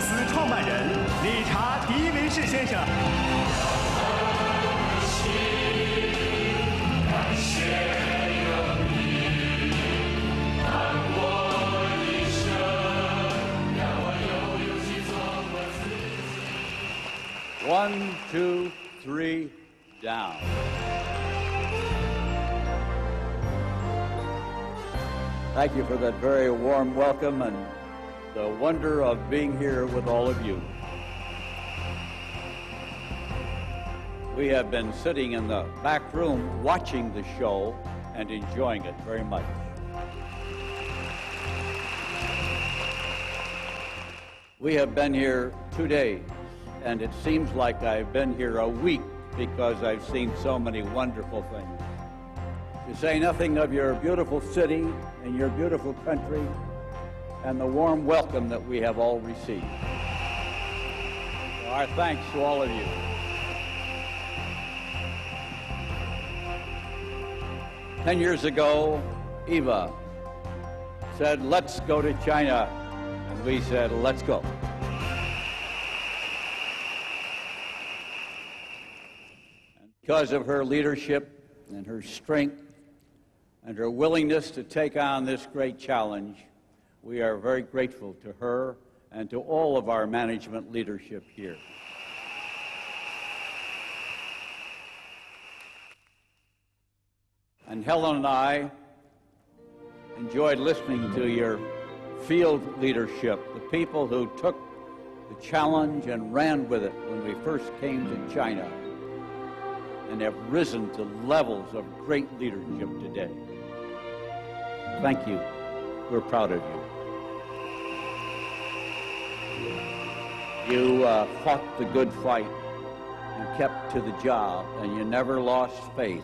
司创办人理查·狄维士先生。感谢有你，伴我一生，让我有勇气做我自己。 1, 2, 3, down. Thank you for that very warm welcome and the wonder of being here with all of you. We have been sitting in the back room watching the show and enjoying it very much. We have been here 2 days, and it seems like I've been here a week because I've seen so many wonderful things. To say nothing of your beautiful city and your beautiful country and the warm welcome that we have all received. So our thanks to all of you. Ten years ago, Eva said, "Let's go to China," and we said, "Let's go." And because of her leadership and her strength and her willingness to take on this great challenge, we are very grateful to her and to all of our management leadership here. And Helen and I enjoyed listening to your field leadership, the people who took the challenge and ran with it when we first came to China and have risen to levels of great leadership today. Thank you. We're proud of you. You fought the good fight, you kept to the job, and you never lost faith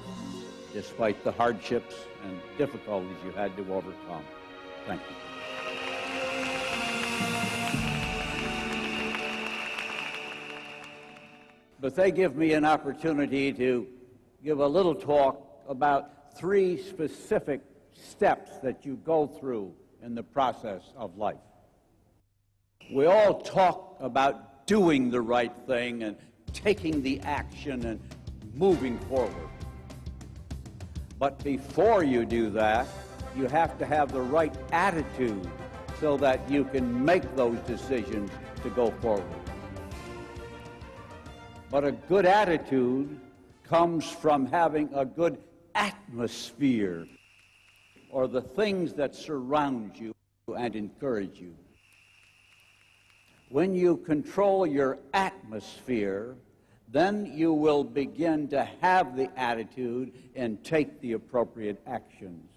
despite the hardships and difficulties you had to overcome. Thank you. But they give me an opportunity to give a little talk about 3 specific steps that you go through in the process of life. We all talk about doing the right thing and taking the action and moving forward. But before you do that, you have to have the right attitude so that you can make those decisions to go forward. But a good attitude comes from having a good atmosphere, or the things that surround you and encourage you. When you control your atmosphere, then you will begin to have the attitude and take the appropriate actions.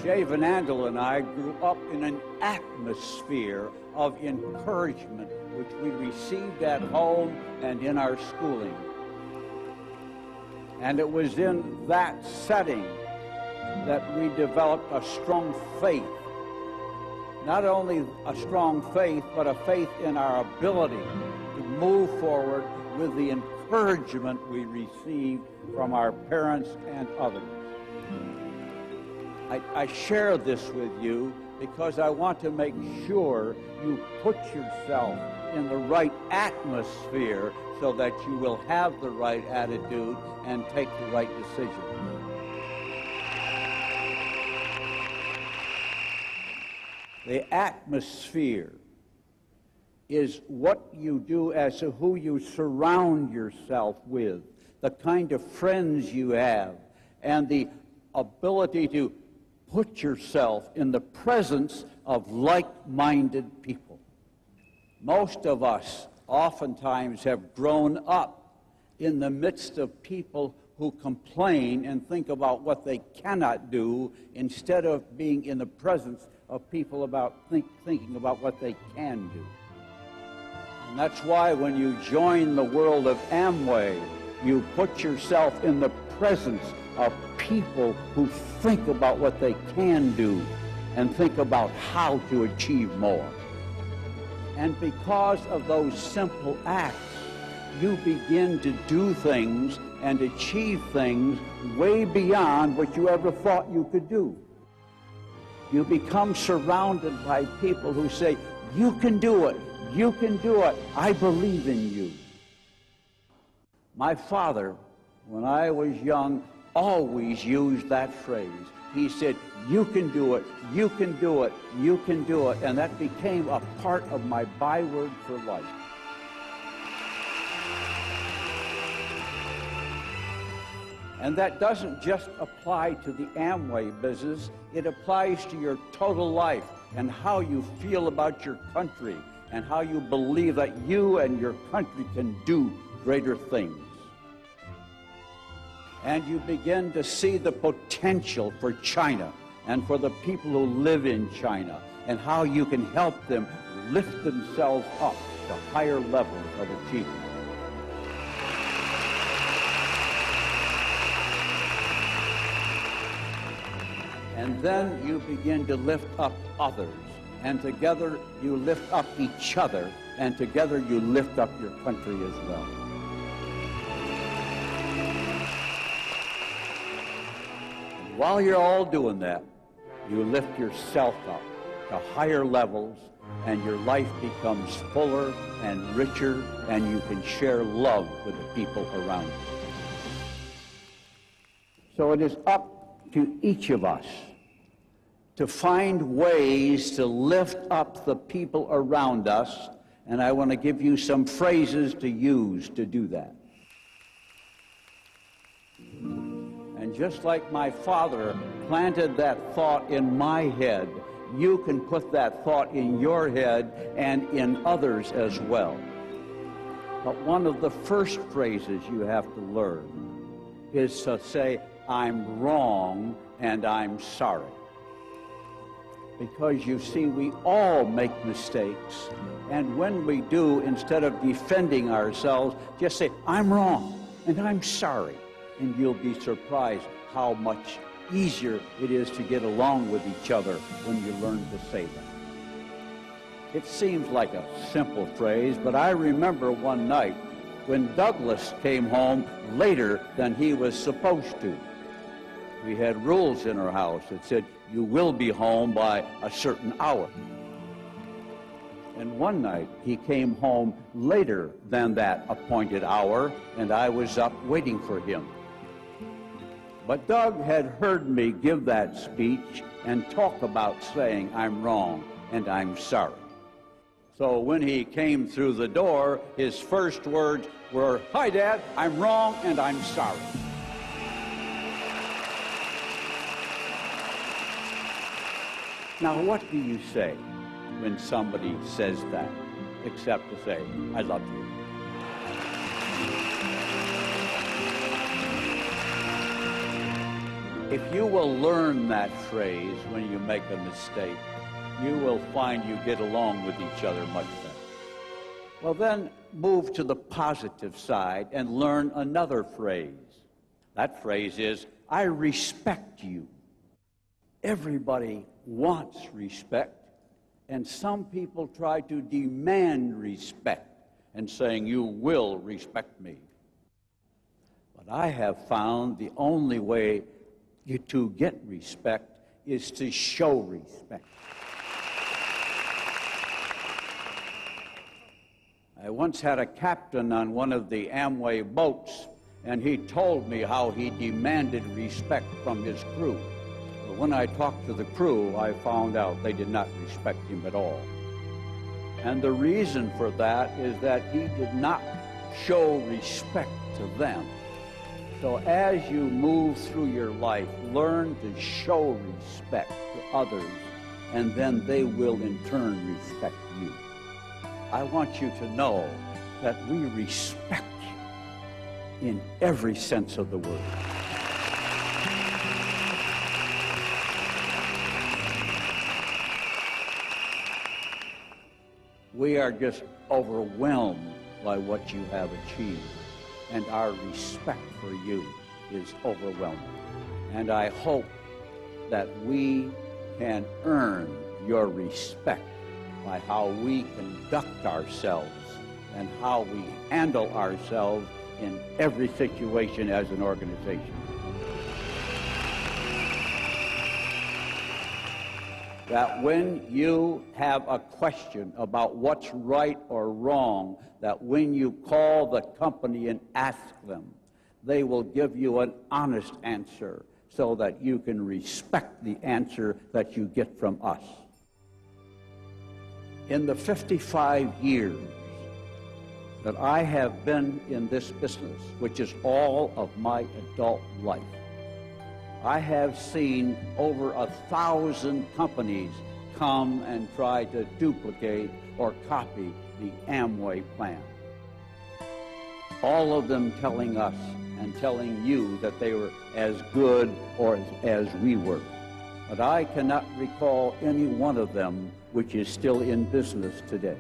Jay Van Andel and I grew up in an atmosphere of encouragement which we received at home and in our schooling. And it was in that setting that we developed a strong faith. Not only a strong faith, but a faith in our ability to move forward with the encouragement we received from our parents and others. I share this with you because I want to make sure you put yourself in the right atmosphere so that you will have the right attitude and take the right decision. The atmosphere is what you do as to who you surround yourself with, the kind of friends you have, and the ability to put yourself in the presence of like-minded people. Most of us oftentimes have grown up in the midst of people who complain and think about what they cannot do instead of being in the presence of people thinking about what they can do. And that's why when you join the world of Amway, you put yourself in the presence of people who think about what they can do and think about how to achieve more. And because of those simple acts, you begin to do things and achieve things way beyond what you ever thought you could do. You become surrounded by people who say, You can do it. You can do it. I believe in you. My father, when I was young, always used that phrase. He said, you can do it, you can do it, you can do it. And that became a part of my byword for life. And that doesn't just apply to the Amway business, it applies to your total life and how you feel about your country and how you believe that you and your country can do greater things. And you begin to see the potential for China and for the people who live in China and how you can help them lift themselves up to higher levels of achievement. And then you begin to lift up others, and together you lift up each other, and together you lift up your country as well. And while you're all doing that, you lift yourself up to higher levels, and your life becomes fuller and richer, and you can share love with the people around you. So it is up to each of us to find ways to lift up the people around us, and I want to give you some phrases to use to do that. And just like my father planted that thought in my head, you can put that thought in your head and in others as well. But one of the first phrases you have to learn is to say, I'm wrong and I'm sorry. Because you see, we all make mistakes, and when we do, instead of defending ourselves, just say, I'm wrong and I'm sorry, and you'll be surprised how much easier it is to get along with each other when you learn to say that. It seems like a simple phrase, but I remember one night when Douglas came home later than he was supposed to. We had rules in our house that said, you will be home by a certain hour. And one night, he came home later than that appointed hour, and I was up waiting for him. But Doug had heard me give that speech and talk about saying, I'm wrong and I'm sorry. So when he came through the door, his first words were, hi, Dad, I'm wrong and I'm sorry. Now, what do you say when somebody says that, except to say, I love you? If you will learn that phrase when you make a mistake, you will find you get along with each other much better. Well, then move to the positive side and learn another phrase. That phrase is, I respect you. Everybody wants respect, and some people try to demand respect and saying, you will respect me. But I have found the only way to get respect is to show respect. I once had a captain on one of the Amway boats, and he told me how he demanded respect from his crew. But when I talked to the crew, I found out they did not respect him at all. And the reason for that is that he did not show respect to them. So as you move through your life, learn to show respect to others, and then they will in turn respect you. I want you to know that we respect you in every sense of the word. We are just overwhelmed by what you have achieved, and our respect for you is overwhelming. And I hope that we can earn your respect by how we conduct ourselves and how we handle ourselves in every situation as an organization. that when you have a question about what's right or wrong, that when you call the company and ask them, they will give you an honest answer so that you can respect the answer that you get from us. In the 55 years that I have been in this business, which is all of my adult life, I have seen over 1,000 companies come and try to duplicate or copy the Amway plan. All of them telling us and telling you that they were as good or as we were. But I cannot recall any one of them which is still in business today.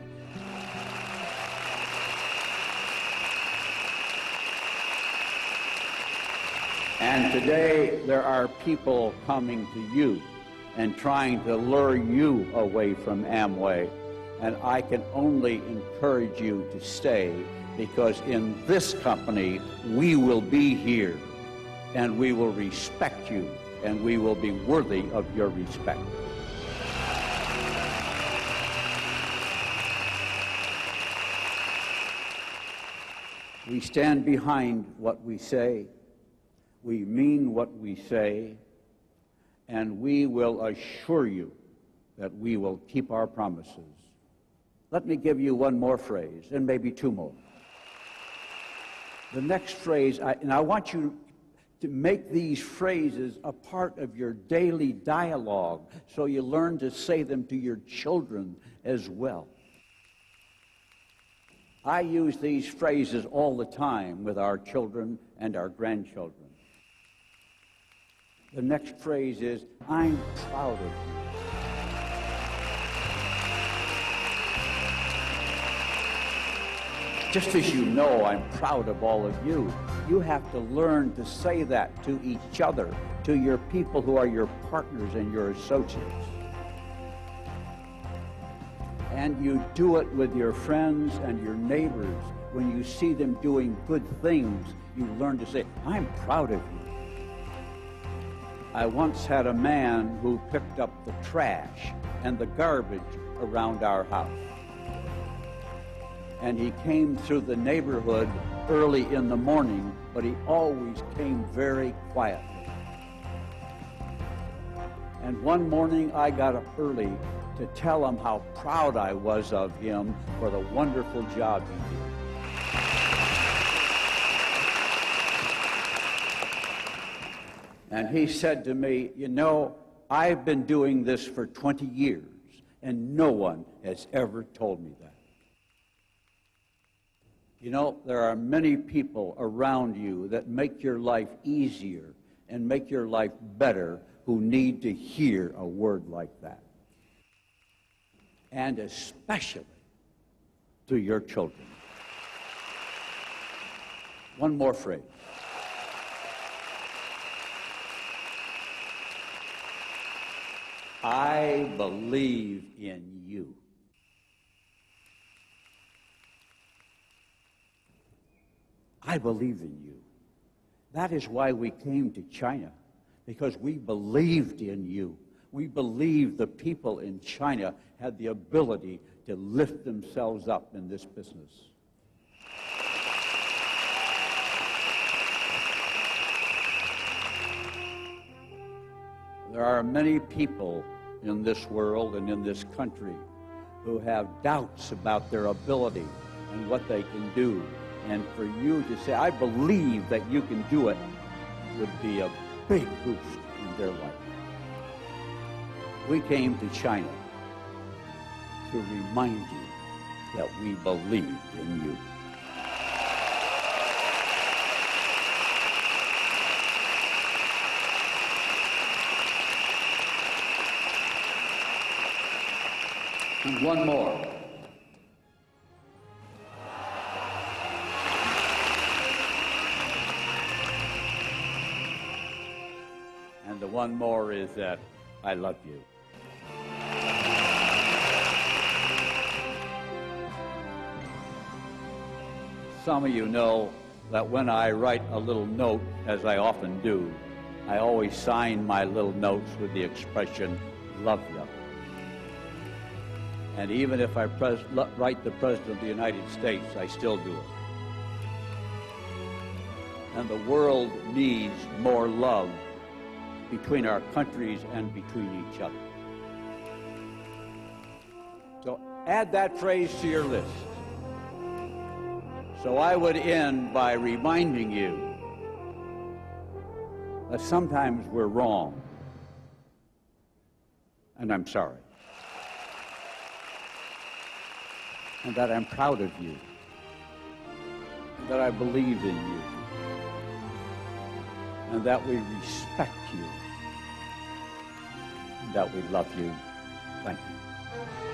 And today there are people coming to you and trying to lure you away from Amway. And I can only encourage you to stay, because in this company we will be here and we will respect you and we will be worthy of your respect. We stand behind what we say. We mean what we say, and we will assure you that we will keep our promises. Let me give you one more phrase, and maybe two more. The next phrase, and I want you to make these phrases a part of your daily dialogue so you learn to say them to your children as well. I use these phrases all the time with our children and our grandchildren. The next phrase is, I'm proud of you. Just as you know I'm proud of all of you, you have to learn to say that to each other, to your people who are your partners and your associates. And you do it with your friends and your neighbors. When you see them doing good things, you learn to say, I'm proud of you. I once had a man who picked up the trash and the garbage around our house. And he came through the neighborhood early in the morning, but he always came very quietly. And one morning I got up early to tell him how proud I was of him for the wonderful job he did. And he said to me, you know, I've been doing this for 20 years, and no one has ever told me that. You know, there are many people around you that make your life easier and make your life better who need to hear a word like that. And especially to your children. One more phrase. I believe in you. I believe in you. That is why we came to China, because we believed in you. We believed the people in China had the ability to lift themselves up in this business. There are many people in this world and in this country who have doubts about their ability and what they can do. And for you to say, I believe that you can do it, would be a big boost in their life. We came to China to remind you that we believed in you. And one more. And the one more is that I love you. Some of you know that when I write a little note, as I often do, I always sign my little notes with the expression, love you. And even if I write the President of the United States, I still do it. And the world needs more love between our countries and between each other. So add that phrase to your list. So I would end by reminding you that sometimes we're wrong, and I'm sorry. And that I'm proud of you, and that I believe in you, and that we respect you, and that we love you. Thank you.